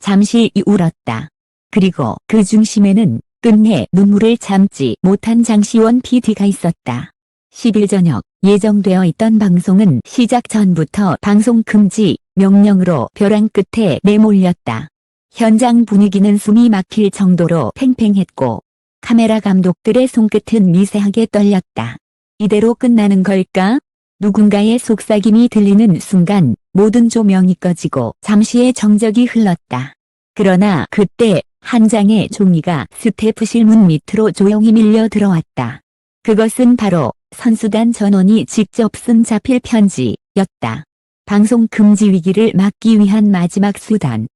잠시 울었다. 그리고 그 중심에는 끝내 눈물을 참지 못한 장시원 PD가 있었다. 10일 저녁 예정되어 있던 방송은 시작 전부터 방송 금지 명령으로 벼랑 끝에 내몰렸다. 현장 분위기는 숨이 막힐 정도로 팽팽했고 카메라 감독들의 손끝은 미세하게 떨렸다. 이대로 끝나는 걸까? 누군가의 속삭임이 들리는 순간 모든 조명이 꺼지고 잠시의 정적이 흘렀다. 그러나 그때 한 장의 종이가 스태프실 문 밑으로 조용히 밀려 들어왔다. 그것은 바로 선수단 전원이 직접 쓴 자필 편지였다. 방송 금지 위기를 막기 위한 마지막 수단.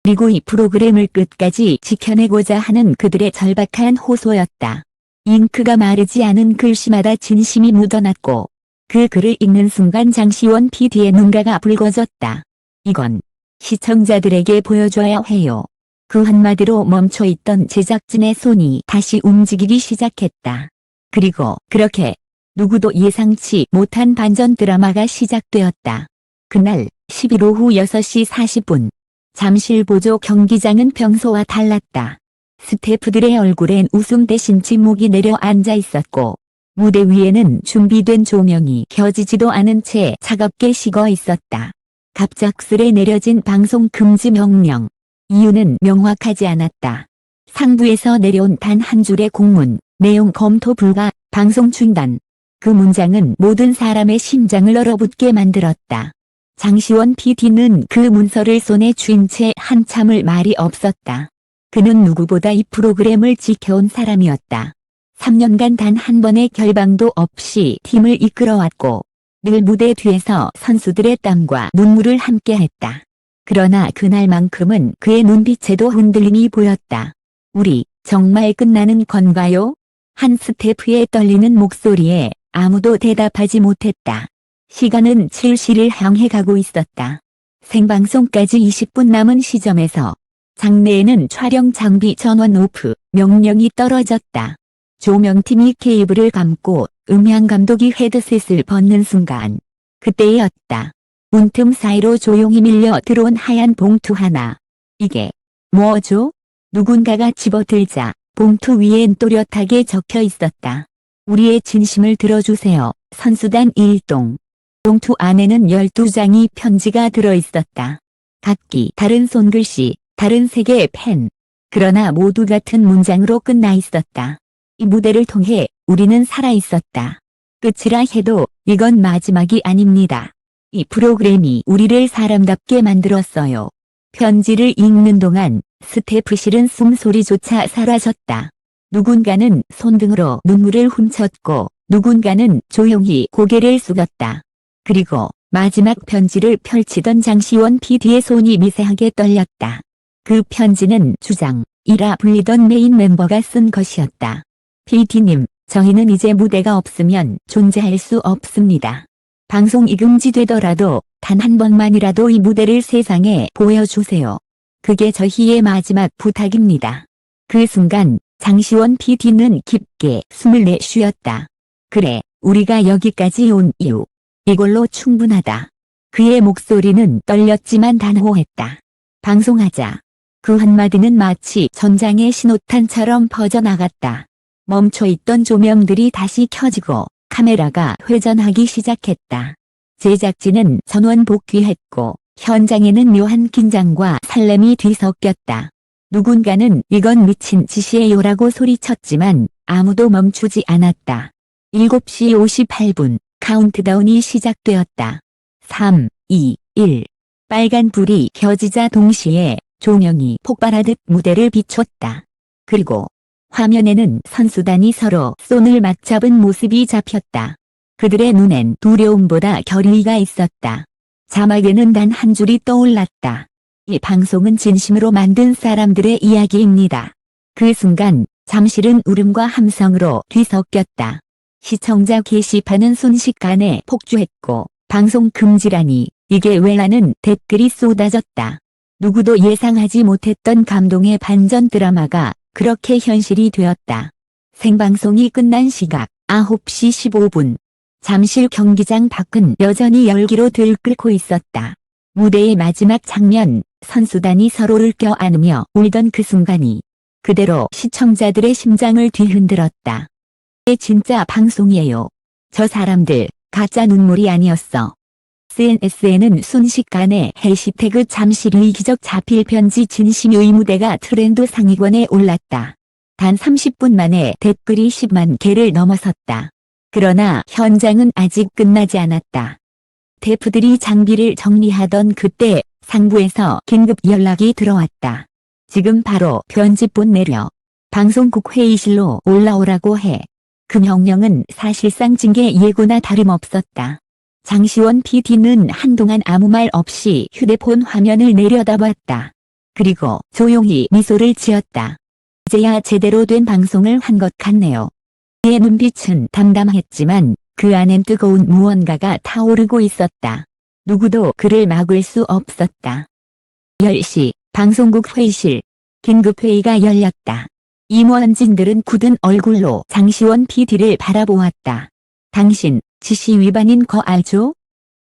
그리고 이 프로그램을 끝까지 지켜내고자 하는 그들의 절박한 호소였다. 잉크가 마르지 않은 글씨마다 진심이 묻어났고 그 글을 읽는 순간 장시원 PD의 눈가가 붉어졌다. 이건 시청자들에게 보여줘야 해요. 그 한마디로 멈춰있던 제작진의 손이 다시 움직이기 시작했다. 그리고 그렇게 누구도 예상치 못한 반전 드라마가 시작되었다. 그날 10일 오후 6시 40분 잠실 보조 경기장은 평소와 달랐다. 스태프들의 얼굴엔 웃음 대신 침묵이 내려앉아 있었고 무대 위에는 준비된 조명이 켜지지도 않은 채 차갑게 식어 있었다. 갑작스레 내려진 방송 금지 명령. 이유는 명확하지 않았다. 상부에서 내려온 단 한 줄의 공문, 내용 검토 불가, 방송 중단. 그 문장은 모든 사람의 심장을 얼어붙게 만들었다. 장시원 PD는 그 문서를 손에 쥔 채 한참을 말이 없었다. 그는 누구보다 이 프로그램을 지켜온 사람이었다. 3년간 단 한 번의 결방도 없이 팀을 이끌어왔고 늘 무대 뒤에서 선수들의 땀과 눈물을 함께했다. 그러나 그날만큼은 그의 눈빛에도 흔들림이 보였다. 우리 정말 끝나는 건가요? 한 스태프의 떨리는 목소리에 아무도 대답하지 못했다. 시간은 7시를 향해 가고 있었다. 생방송까지 20분 남은 시점에서 장내에는 촬영 장비 전원 오프 명령이 떨어졌다. 조명팀이 케이블을 감고 음향 감독이 헤드셋을 벗는 순간 그때였다. 문틈 사이로 조용히 밀려 들어온 하얀 봉투 하나. 이게 뭐죠? 누군가가 집어들자 봉투 위엔 또렷하게 적혀 있었다. 우리의 진심을 들어주세요. 선수단 일동. 봉투 안에는 12장의 편지가 들어있었다. 각기 다른 손글씨, 다른 색의 펜. 그러나 모두 같은 문장으로 끝나 있었다. 이 무대를 통해 우리는 살아있었다. 끝이라 해도 이건 마지막이 아닙니다. 이 프로그램이 우리를 사람답게 만들었어요. 편지를 읽는 동안 스태프실은 숨소리조차 사라졌다. 누군가는 손등으로 눈물을 훔쳤고 누군가는 조용히 고개를 숙였다. 그리고 마지막 편지를 펼치던 장시원 PD의 손이 미세하게 떨렸다. 그 편지는 주장이라 불리던 메인 멤버가 쓴 것이었다. PD님, 저희는 이제 무대가 없으면 존재할 수 없습니다. 방송이 금지되더라도 단 한 번만이라도 이 무대를 세상에 보여주세요. 그게 저희의 마지막 부탁입니다. 그 순간 장시원 PD는 깊게 숨을 내쉬었다. 그래, 우리가 여기까지 온 이유. 이걸로 충분하다. 그의 목소리는 떨렸지만 단호했다. 방송하자. 그 한마디는 마치 전장의 신호탄처럼 퍼져나갔다. 멈춰있던 조명들이 다시 켜지고 카메라가 회전하기 시작했다. 제작진은 전원 복귀했고 현장에는 묘한 긴장과 설렘이 뒤섞였다. 누군가는 이건 미친 짓이에요라고 소리쳤지만 아무도 멈추지 않았다. 7시 58분 카운트다운이 시작되었다. 3, 2, 1. 빨간 불이 켜지자 동시에 조명이 폭발하듯 무대를 비췄다. 그리고 화면에는 선수단이 서로 손을 맞잡은 모습이 잡혔다. 그들의 눈엔 두려움보다 결의가 있었다. 자막에는 단 한 줄이 떠올랐다. 이 방송은 진심으로 만든 사람들의 이야기입니다. 그 순간 잠실은 울음과 함성으로 뒤섞였다. 시청자 게시판은 순식간에 폭주했고 방송 금지라니 이게 왜라는 댓글이 쏟아졌다. 누구도 예상하지 못했던 감동의 반전 드라마가 그렇게 현실이 되었다. 생방송이 끝난 시각 9시 15분. 잠실 경기장 밖은 여전히 열기로 들끓고 있었다. 무대의 마지막 장면, 선수단이 서로를 껴안으며 울던 그 순간이 그대로 시청자들의 심장을 뒤흔들었다. 이게 진짜 방송이에요. 저 사람들 가짜 눈물이 아니었어. SNS에는 순식간에 해시태그 잠실의 기적 자필 편지 진심의 무대가 트렌드 상위권에 올랐다. 단 30분 만에 댓글이 10만 개를 넘어섰다. 그러나 현장은 아직 끝나지 않았다. 대프들이 장비를 정리하던 그때 상부에서 긴급 연락이 들어왔다. 지금 바로 편집본 내려 방송국 회의실로 올라오라고 해. 그 명령은 사실상 징계 예고나 다름없었다. 장시원 PD는 한동안 아무 말 없이 휴대폰 화면을 내려다봤다. 그리고 조용히 미소를 지었다. 이제야 제대로 된 방송을 한 것 같네요. 그의 눈빛은 담담했지만 그 안엔 뜨거운 무언가가 타오르고 있었다. 누구도 그를 막을 수 없었다. 10시 방송국 회의실. 긴급회의가 열렸다. 임원진들은 굳은 얼굴로 장시원 PD를 바라보았다. 당신 지시 위반인 거 알죠?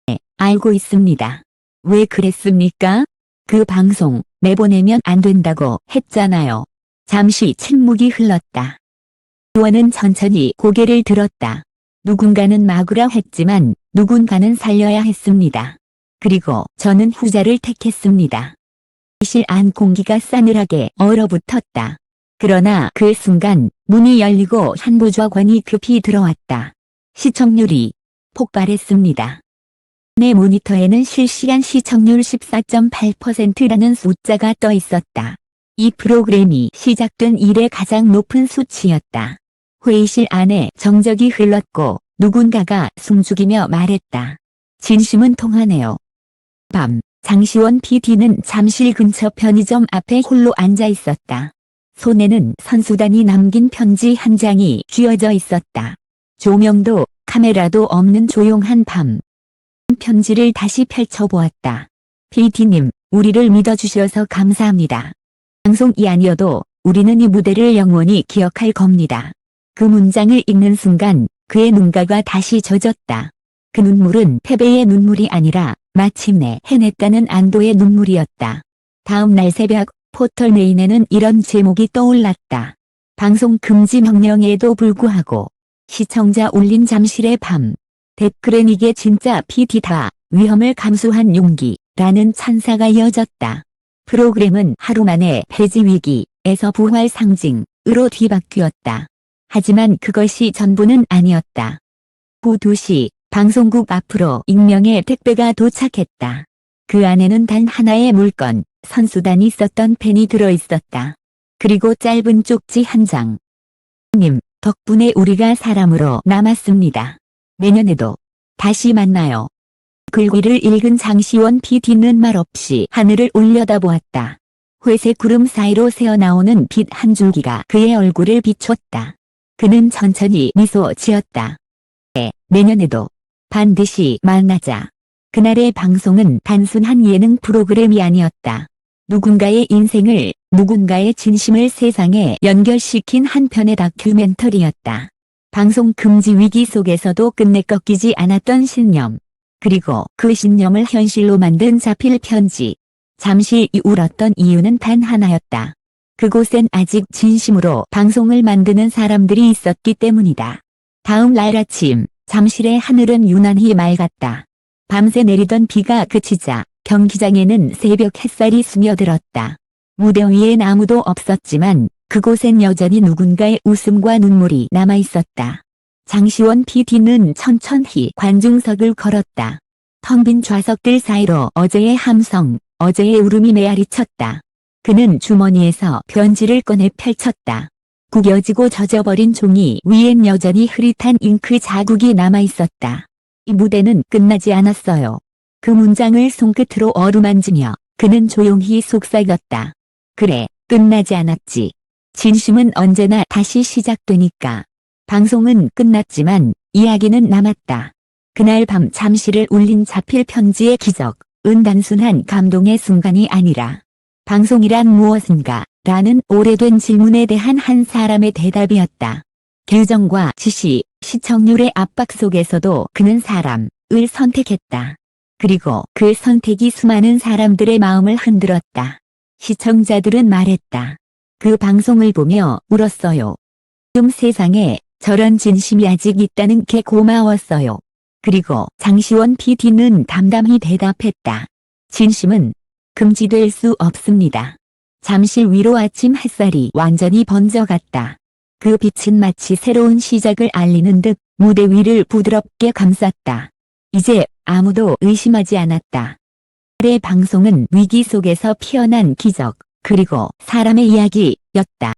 네, 알고 있습니다. 왜 그랬습니까? 그 방송 내보내면 안 된다고 했잖아요. 잠시 침묵이 흘렀다. 의원은 천천히 고개를 들었다. 누군가는 막으라 했지만 누군가는 살려야 했습니다. 그리고 저는 후자를 택했습니다. 회의실 안 공기가 싸늘하게 얼어붙었다. 그러나 그 순간 문이 열리고 한 보좌관이 급히 들어왔다. 시청률이 폭발했습니다. 내 모니터에는 실시간 시청률 14.8%라는 숫자가 떠 있었다. 이 프로그램이 시작된 이래 가장 높은 수치였다. 회의실 안에 정적이 흘렀고 누군가가 숨죽이며 말했다. 진심은 통하네요. 밤, 장시원 PD는 잠실 근처 편의점 앞에 홀로 앉아 있었다. 손에는 선수단이 남긴 편지 한 장이 쥐어져 있었다. 조명도 카메라도 없는 조용한 밤. 편지를 다시 펼쳐보았다. PD님, 우리를 믿어주셔서 감사합니다. 방송이 아니어도 우리는 이 무대를 영원히 기억할 겁니다. 그 문장을 읽는 순간 그의 눈가가 다시 젖었다. 그 눈물은 패배의 눈물이 아니라 마침내 해냈다는 안도의 눈물이었다. 다음 날 새벽 포털메인에는 이런 제목이 떠올랐다. 방송 금지 명령에도 불구하고 시청자 울린 잠실의 밤. 댓글엔 이게 진짜 PD다. 위험을 감수한 용기. 라는 찬사가 이어졌다. 프로그램은 하루 만에 폐지 위기에서 부활 상징으로 뒤바뀌었다. 하지만 그것이 전부는 아니었다. 오후 2시 방송국 앞으로 익명의 택배가 도착했다. 그 안에는 단 하나의 물건, 선수단이 썼던 펜이 들어있었다. 그리고 짧은 쪽지 한 장. 님, 덕분에 우리가 사람으로 남았습니다. 내년에도 다시 만나요. 글귀를 읽은 장시원 PD는 말없이 하늘을 올려다보았다. 회색 구름 사이로 새어나오는 빛 한 줄기가 그의 얼굴을 비췄다. 그는 천천히 미소 지었다. 네, 내년에도 반드시 만나자. 그날의 방송은 단순한 예능 프로그램이 아니었다. 누군가의 인생을, 누군가의 진심을 세상에 연결시킨 한 편의 다큐멘터리였다. 방송 금지 위기 속에서도 끝내 꺾이지 않았던 신념. 그리고 그 신념을 현실로 만든 자필 편지. 잠시 울었던 이유는 단 하나였다. 그곳엔 아직 진심으로 방송을 만드는 사람들이 있었기 때문이다. 다음 날 아침, 잠실의 하늘은 유난히 맑았다. 밤새 내리던 비가 그치자 경기장에는 새벽 햇살이 스며들었다. 무대 위엔 아무도 없었지만 그곳엔 여전히 누군가의 웃음과 눈물이 남아있었다. 장시원 PD는 천천히 관중석을 걸었다. 텅 빈 좌석들 사이로 어제의 함성, 어제의 울음이 메아리쳤다. 그는 주머니에서 편지를 꺼내 펼쳤다. 구겨지고 젖어버린 종이 위엔 여전히 흐릿한 잉크 자국이 남아있었다. 이 무대는 끝나지 않았어요. 그 문장을 손끝으로 어루만지며 그는 조용히 속삭였다. 그래, 끝나지 않았지. 진심은 언제나 다시 시작되니까. 방송은 끝났지만 이야기는 남았다. 그날 밤 잠시를 울린 자필 편지의 기적은 단순한 감동의 순간이 아니라 방송이란 무엇인가? 라는 오래된 질문에 대한 한 사람의 대답이었다. 규정과 지시, 시청률의 압박 속에서도 그는 사람을 선택했다. 그리고 그 선택이 수많은 사람들의 마음을 흔들었다. 시청자들은 말했다. 그 방송을 보며 울었어요. 좀 세상에 저런 진심이 아직 있다는 게 고마웠어요. 그리고 장시원 PD는 담담히 대답했다. 진심은 금지될 수 없습니다. 잠실 위로 아침 햇살이 완전히 번져갔다. 그 빛은 마치 새로운 시작을 알리는 듯 무대 위를 부드럽게 감쌌다. 이제 아무도 의심하지 않았다. 의 방송은 위기 속에서 피어난 기적, 그리고 사람의 이야기였다.